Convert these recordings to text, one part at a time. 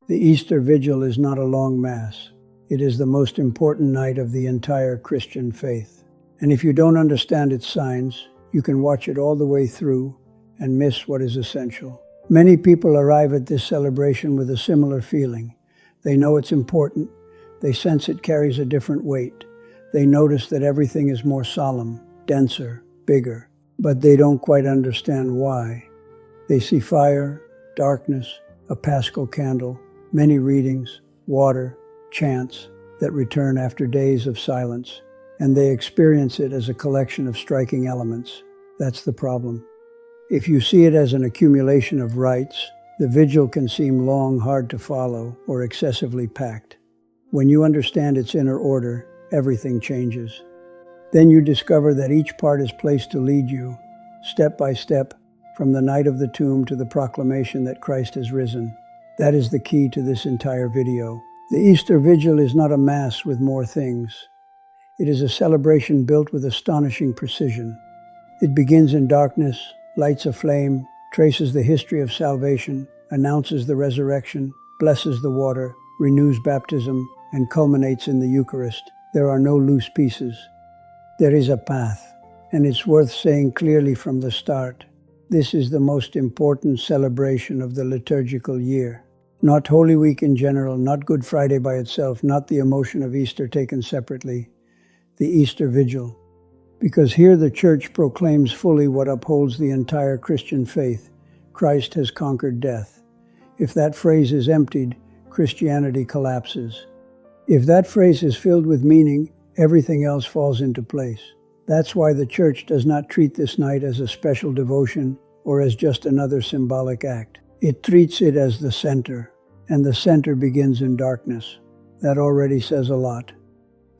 The Easter Vigil is not a long Mass. It is the most important night of the entire Christian faith. And if you don't understand its signs, you can watch it all the way through and miss what is essential. Many people arrive at this celebration with a similar feeling. They know it's important. They sense it carries a different weight. They notice that everything is more solemn, denser, bigger, but they don't quite understand why. They see fire, darkness, a paschal candle, many readings, water, chants that return after days of silence, and they experience it as a collection of striking elements. That's the problem. If you see it as an accumulation of rites, the vigil can seem long, hard to follow, or excessively packed. When you understand its inner order, everything changes. Then you discover that each part is placed to lead you, step by step, from the night of the tomb to the proclamation that Christ has risen. That is the key to this entire video. The Easter Vigil is not a Mass with more things. It is a celebration built with astonishing precision. It begins in darkness, lights a flame, traces the history of salvation, announces the resurrection, blesses the water, renews baptism, and culminates in the Eucharist. There are no loose pieces. There is a path, and it's worth saying clearly from the start. This is the most important celebration of the liturgical year. Not Holy Week in general, not Good Friday by itself, not the emotion of Easter taken separately. The Easter Vigil. Because here the Church proclaims fully what upholds the entire Christian faith. Christ has conquered death. If that phrase is emptied, Christianity collapses. If that phrase is filled with meaning, everything else falls into place. That's why the Church does not treat this night as a special devotion or as just another symbolic act. It treats it as the center, and the center begins in darkness. That already says a lot.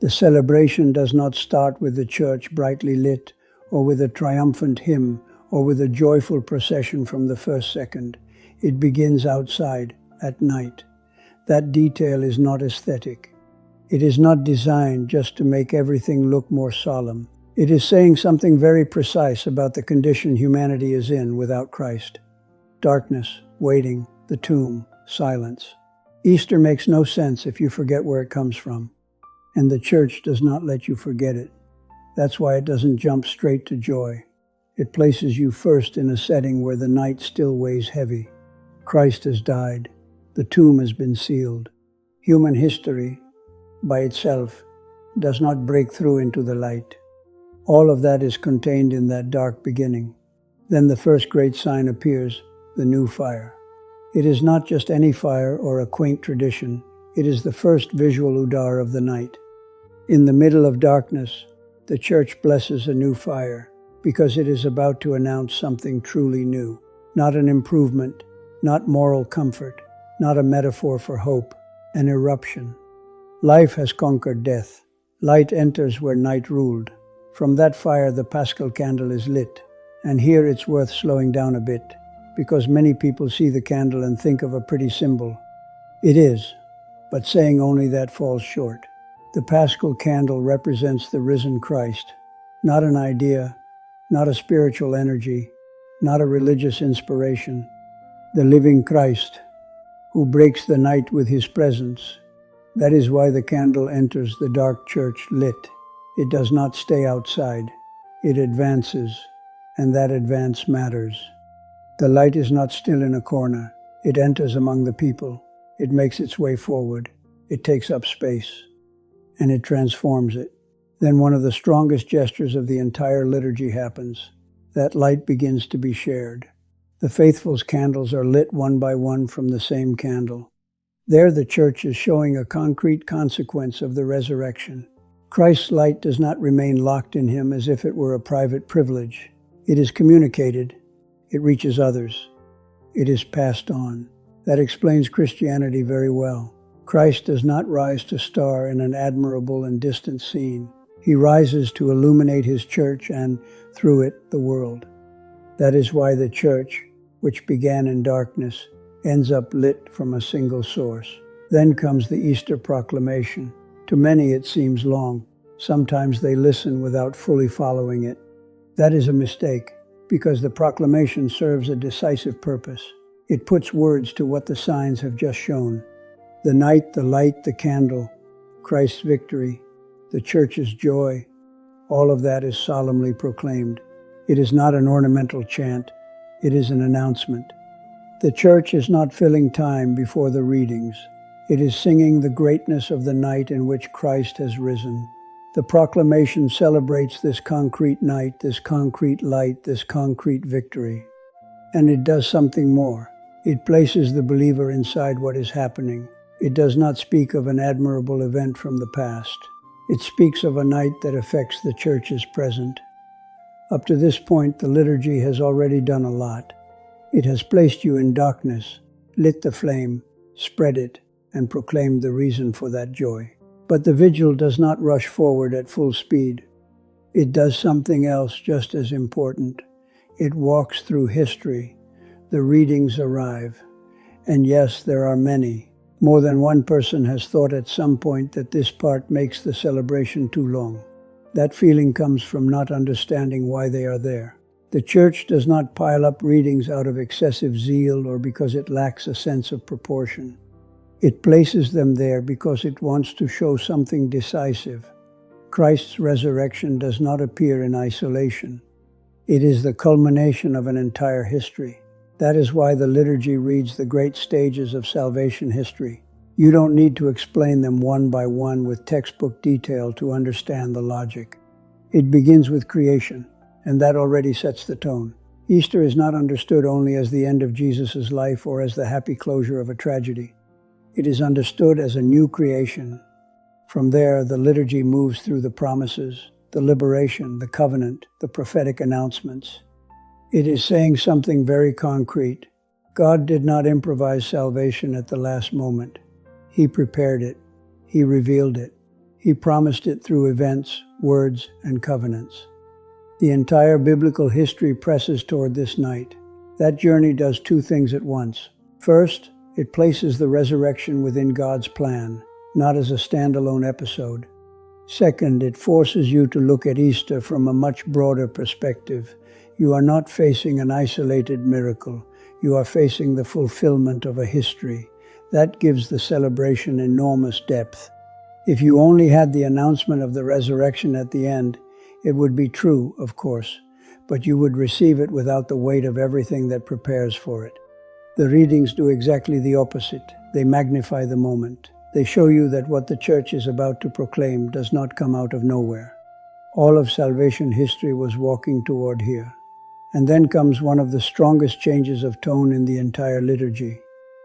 The celebration does not start with the church brightly lit, or with a triumphant hymn, or with a joyful procession from the first second. It begins outside, at night. That detail is not aesthetic. It is not designed just to make everything look more solemn. It is saying something very precise about the condition humanity is in without Christ. Darkness, waiting, the tomb, silence. Easter makes no sense if you forget where it comes from. And the Church does not let you forget it. That's why it doesn't jump straight to joy. It places you first in a setting where the night still weighs heavy. Christ has died. The tomb has been sealed. Human history, by itself, does not break through into the light. All of that is contained in that dark beginning. Then the first great sign appears, the new fire. It is not just any fire or a quaint tradition. It is the first visual udar of the night. In the middle of darkness, the Church blesses a new fire because it is about to announce something truly new. Not an improvement, not moral comfort, not a metaphor for hope, an eruption. Life has conquered death. Light enters where night ruled. From that fire, the paschal candle is lit. And here it's worth slowing down a bit, because many people see the candle and think of a pretty symbol. It is, but saying only that falls short. The paschal candle represents the risen Christ, not an idea, not a spiritual energy, not a religious inspiration. The living Christ, who breaks the night with his presence. That is why the candle enters the dark church lit. It does not stay outside. It advances, and that advance matters. The light is not still in a corner. It enters among the people. It makes its way forward. It takes up space, and it transforms it. Then one of the strongest gestures of the entire liturgy happens. That light begins to be shared. The faithful's candles are lit one by one from the same candle. There the Church is showing a concrete consequence of the resurrection. Christ's light does not remain locked in him as if it were a private privilege. It is communicated. It reaches others. It is passed on. That explains Christianity very well. Christ does not rise to star in an admirable and distant scene. He rises to illuminate his church and, through it, the world. That is why the church, which began in darkness, ends up lit from a single source. Then comes the Easter proclamation. To many it seems long. Sometimes they listen without fully following it. That is a mistake, because the proclamation serves a decisive purpose. It puts words to what the signs have just shown. The night, the light, the candle, Christ's victory, the church's joy, all of that is solemnly proclaimed. It is not an ornamental chant, it is an announcement. The church is not filling time before the readings. It is singing the greatness of the night in which Christ has risen. The proclamation celebrates this concrete night, this concrete light, this concrete victory. And it does something more. It places the believer inside what is happening. It does not speak of an admirable event from the past. It speaks of a night that affects the church's present. Up to this point, the liturgy has already done a lot. It has placed you in darkness, lit the flame, spread it, and proclaimed the reason for that joy. But the vigil does not rush forward at full speed. It does something else just as important. It walks through history. The readings arrive. And yes, there are many. More than one person has thought at some point that this part makes the celebration too long. That feeling comes from not understanding why they are there. The church does not pile up readings out of excessive zeal or because it lacks a sense of proportion. It places them there because it wants to show something decisive. Christ's resurrection does not appear in isolation. It is the culmination of an entire history. That is why the liturgy reads the great stages of salvation history. You don't need to explain them one by one with textbook detail to understand the logic. It begins with creation, and that already sets the tone. Easter is not understood only as the end of Jesus' life or as the happy closure of a tragedy. It is understood as a new creation. From there, the liturgy moves through the promises, the liberation, the covenant, the prophetic announcements. It is saying something very concrete. God did not improvise salvation at the last moment. He prepared it. He revealed it. He promised it through events, words, and covenants. The entire biblical history presses toward this night. That journey does two things at once. First, it places the resurrection within God's plan, not as a standalone episode. Second, it forces you to look at Easter from a much broader perspective. You are not facing an isolated miracle. You are facing the fulfillment of a history. That gives the celebration enormous depth. If you only had the announcement of the resurrection at the end, it would be true, of course, but you would receive it without the weight of everything that prepares for it. The readings do exactly the opposite. They magnify the moment. They show you that what the church is about to proclaim does not come out of nowhere. All of salvation history was walking toward here. And then comes one of the strongest changes of tone in the entire liturgy,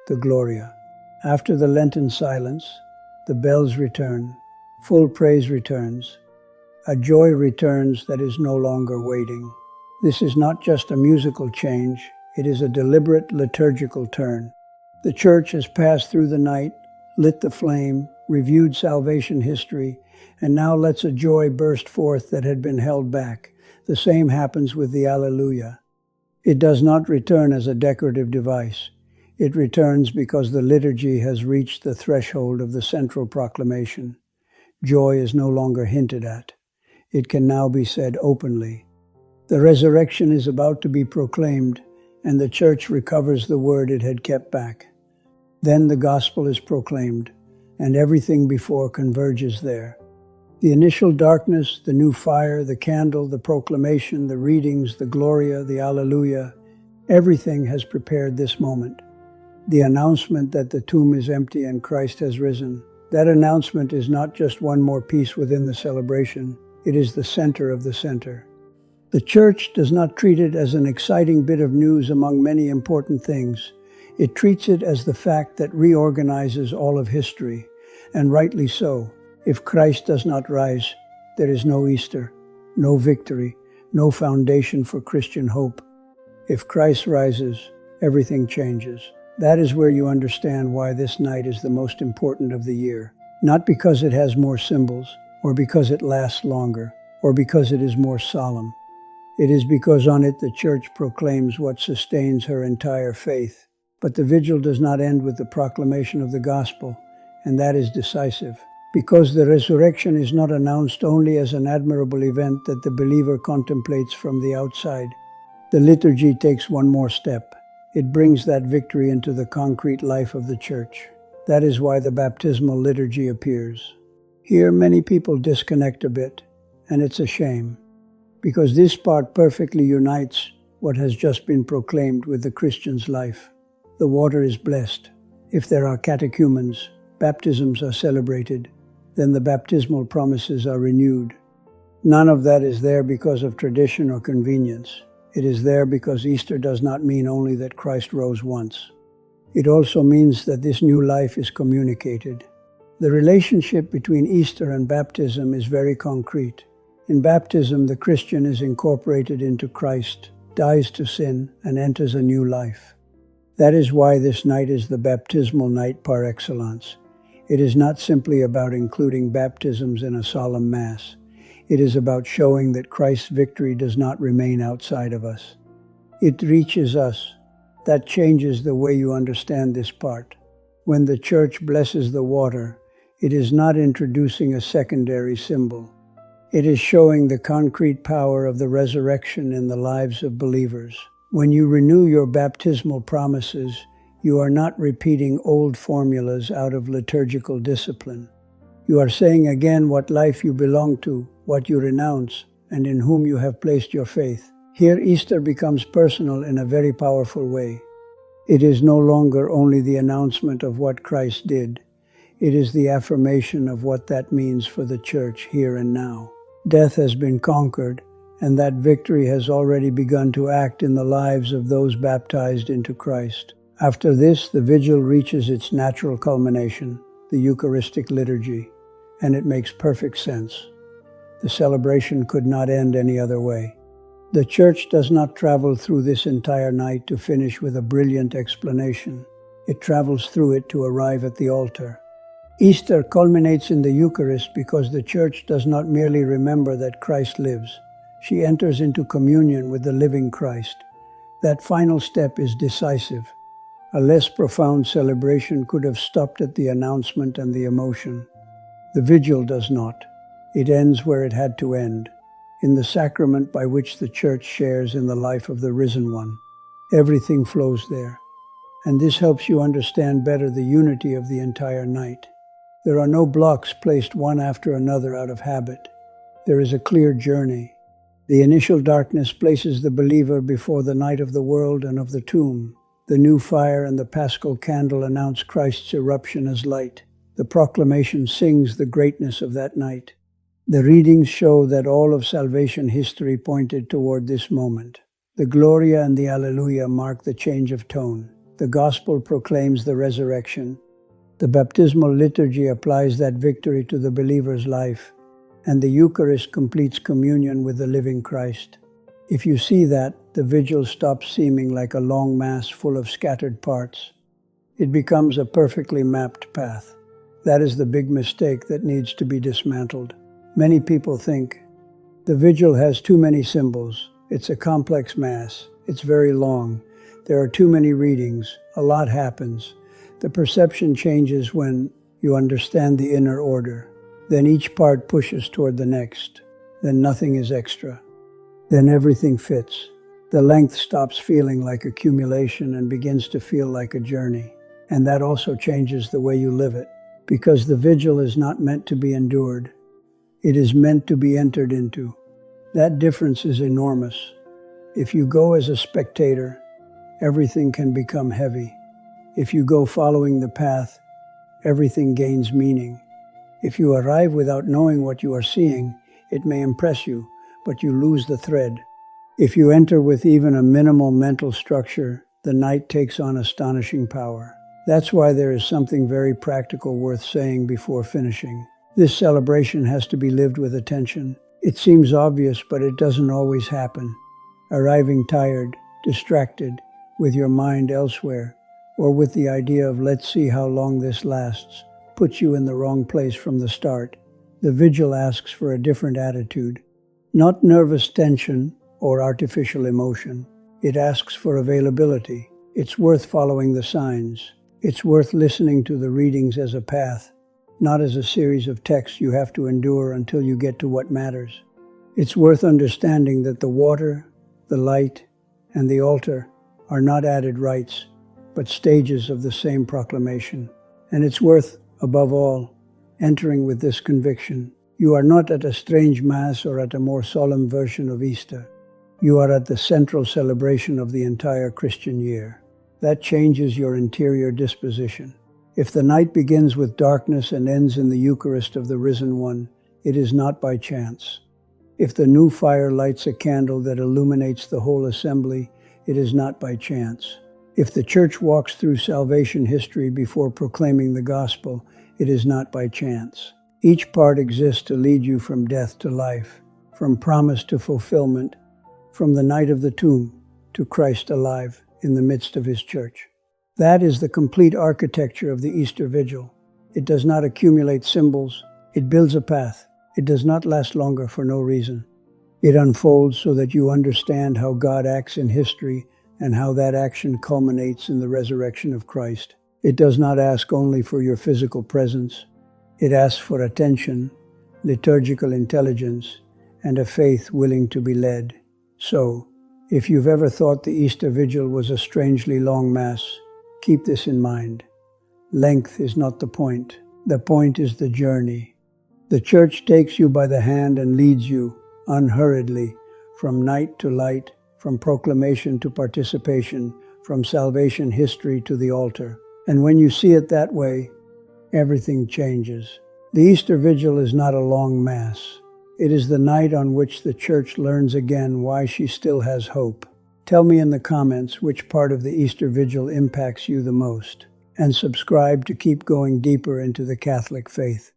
the Gloria. After the Lenten silence, the bells return, full praise returns. A joy returns that is no longer waiting. This is not just a musical change, it is a deliberate liturgical turn. The church has passed through the night, lit the flame, reviewed salvation history, and now lets a joy burst forth that had been held back. The same happens with the Alleluia. It does not return as a decorative device. It returns because the liturgy has reached the threshold of the central proclamation. Joy is no longer hinted at. It can now be said openly. The resurrection is about to be proclaimed, and the church recovers the word it had kept back. Then the gospel is proclaimed, and everything before converges there. The initial darkness, the new fire, the candle, the proclamation, the readings, the Gloria, the Alleluia, everything has prepared this moment. The announcement that the tomb is empty and Christ has risen. That announcement is not just one more piece within the celebration. It is the center of the center. The church does not treat it as an exciting bit of news among many important things. It treats it as the fact that reorganizes all of history, and rightly so. If Christ does not rise, there is no Easter, no victory, no foundation for Christian hope. If Christ rises, everything changes. That is where you understand why this night is the most important of the year. Not because it has more symbols, or because it lasts longer, or because it is more solemn. It is because on it the church proclaims what sustains her entire faith. But the vigil does not end with the proclamation of the gospel, and that is decisive. Because the resurrection is not announced only as an admirable event that the believer contemplates from the outside. The liturgy takes one more step. It brings that victory into the concrete life of the church. That is why the baptismal liturgy appears. Here many people disconnect a bit, and it's a shame, because this part perfectly unites what has just been proclaimed with the Christian's life. The water is blessed. If there are catechumens, baptisms are celebrated, then the baptismal promises are renewed. None of that is there because of tradition or convenience. It is there because Easter does not mean only that Christ rose once. It also means that this new life is communicated. The relationship between Easter and baptism is very concrete. In baptism, the Christian is incorporated into Christ, dies to sin, and enters a new life. That is why this night is the baptismal night par excellence. It is not simply about including baptisms in a solemn Mass. It is about showing that Christ's victory does not remain outside of us. It reaches us. That changes the way you understand this part. When the Church blesses the water, it is not introducing a secondary symbol. It is showing the concrete power of the resurrection in the lives of believers. When you renew your baptismal promises, you are not repeating old formulas out of liturgical discipline. You are saying again what life you belong to, what you renounce, and in whom you have placed your faith. Here Easter becomes personal in a very powerful way. It is no longer only the announcement of what Christ did. It is the affirmation of what that means for the Church here and now. Death has been conquered, and that victory has already begun to act in the lives of those baptized into Christ. After this, the vigil reaches its natural culmination, the Eucharistic liturgy, and it makes perfect sense. The celebration could not end any other way. The Church does not travel through this entire night to finish with a brilliant explanation. It travels through it to arrive at the altar. Easter culminates in the Eucharist because the Church does not merely remember that Christ lives. She enters into communion with the living Christ. That final step is decisive. A less profound celebration could have stopped at the announcement and the emotion. The vigil does not. It ends where it had to end, in the sacrament by which the Church shares in the life of the risen one. Everything flows there. And this helps you understand better the unity of the entire night. There are no blocks placed one after another out of habit. There is a clear journey. The initial darkness places the believer before the night of the world and of the tomb. The new fire and the paschal candle announce Christ's eruption as light. The proclamation sings the greatness of that night. The readings show that all of salvation history pointed toward this moment. The Gloria and the Alleluia mark the change of tone. The Gospel proclaims the resurrection. The baptismal liturgy applies that victory to the believer's life, and the Eucharist completes communion with the living Christ. If you see that, the vigil stops seeming like a long Mass full of scattered parts. It becomes a perfectly mapped path. That is the big mistake that needs to be dismantled. Many people think, the vigil has too many symbols. It's a complex Mass. It's very long. There are too many readings. A lot happens. The perception changes when you understand the inner order. Then each part pushes toward the next. Then nothing is extra. Then everything fits. The length stops feeling like accumulation and begins to feel like a journey. And that also changes the way you live it. Because the vigil is not meant to be endured. It is meant to be entered into. That difference is enormous. If you go as a spectator, everything can become heavy. If you go following the path, everything gains meaning. If you arrive without knowing what you are seeing, it may impress you, but you lose the thread. If you enter with even a minimal mental structure, the night takes on astonishing power. That's why there is something very practical worth saying before finishing. This celebration has to be lived with attention. It seems obvious, but it doesn't always happen. Arriving tired, distracted, with your mind elsewhere, or with the idea of let's see how long this lasts, puts you in the wrong place from the start. The vigil asks for a different attitude. Not nervous tension or artificial emotion. It asks for availability. It's worth following the signs. It's worth listening to the readings as a path, not as a series of texts you have to endure until you get to what matters. It's worth understanding that the water, the light, and the altar are not added rites, but stages of the same proclamation. And it's worth, above all, entering with this conviction. You are not at a strange Mass or at a more solemn version of Easter. You are at the central celebration of the entire Christian year. That changes your interior disposition. If the night begins with darkness and ends in the Eucharist of the Risen One, it is not by chance. If the new fire lights a candle that illuminates the whole assembly, it is not by chance. If the Church walks through salvation history before proclaiming the gospel, it is not by chance. Each part exists to lead you from death to life, from promise to fulfillment, from the night of the tomb to Christ alive in the midst of His Church. That is the complete architecture of the Easter Vigil. It does not accumulate symbols. It builds a path. It does not last longer for no reason. It unfolds so that you understand how God acts in history and how that action culminates in the resurrection of Christ. It does not ask only for your physical presence. It asks for attention, liturgical intelligence, and a faith willing to be led. So, if you've ever thought the Easter Vigil was a strangely long Mass, keep this in mind. Length is not the point. The point is the journey. The Church takes you by the hand and leads you, unhurriedly, from night to light, from proclamation to participation, from salvation history to the altar. And when you see it that way, everything changes. The Easter Vigil is not a long Mass. It is the night on which the Church learns again why she still has hope. Tell me in the comments which part of the Easter Vigil impacts you the most, and subscribe to keep going deeper into the Catholic faith.